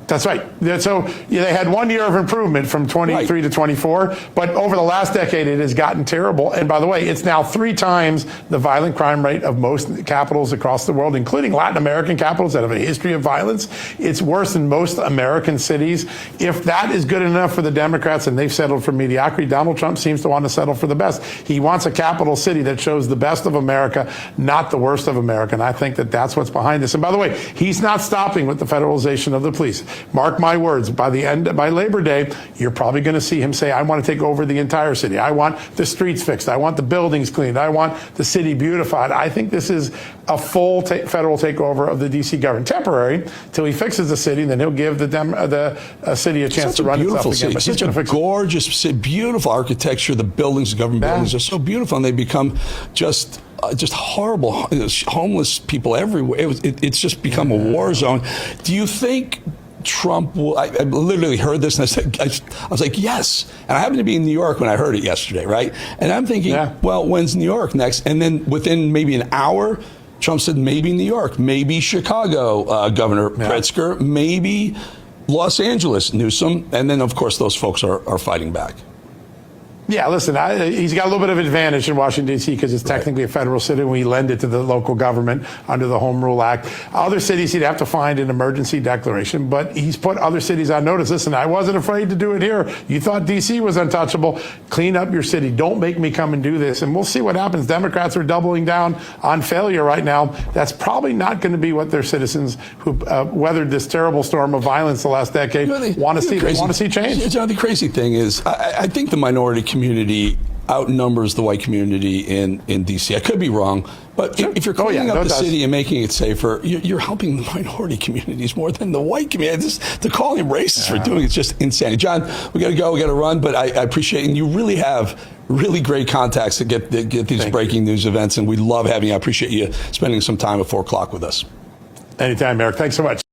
That's right. So they had 1 year of improvement from 23 to 24, but over the last decade it has gotten terrible. And by the way, it's now 3 times the violent crime rate of most capitals across the world, including Latin American capitals that have a history of violence. It's worse than most American cities. If that is good enough for the Democrats and they've settled for mediocrity, Donald Trump seems to want to settle for the best. He wants a capital city that shows the best of America, not the worst of America. And I think that that's what's behind this. And by the way, he's not stopping with the federalization of the police. Mark my words, by Labor Day, you're probably going to see him say, I want to take over the entire city. I want the streets fixed. I want the buildings cleaned. I want the city beautified. I think this is a full federal takeover of the D.C. government. Temporary, till he fixes the city, and then he'll give the city a chance to run itself again. But such a gorgeous city, beautiful architecture. The buildings, the government buildings are so beautiful, and they become just horrible. Homeless people everywhere. It's just become a war zone. Do you think Trump will? I literally heard this and I was like, yes. And I happened to be in New York when I heard it yesterday, right? And I'm thinking, well, when's New York next? And then within maybe an hour, Trump said maybe New York, maybe Chicago, Governor Pritzker, maybe Los Angeles, Newsom. And then, of course, those folks are fighting back. Yeah, listen, he's got a little bit of advantage in Washington, D.C. because it's technically a federal city and we lend it to the local government under the Home Rule Act. Other cities, he'd have to find an emergency declaration, but he's put other cities on notice. Listen, I wasn't afraid to do it here. You thought D.C. was untouchable. Clean up your city. Don't make me come and do this. And we'll see what happens. Democrats are doubling down on failure right now. That's probably not going to be what their citizens who weathered this terrible storm of violence the last decade want to see. They want to see change. The crazy thing is, I think the minority community outnumbers the white community in D.C. I could be wrong, but if you're cleaning up the city and making it safer, you're helping the minority communities more than the white community. To call him racist for doing it's just insane. John, we got to go, we got to run, but I appreciate it. And you really have really great contacts to get these breaking news events, and we love having you. I appreciate you spending some time at 4 o'clock with us. Anytime, Eric. Thanks so much.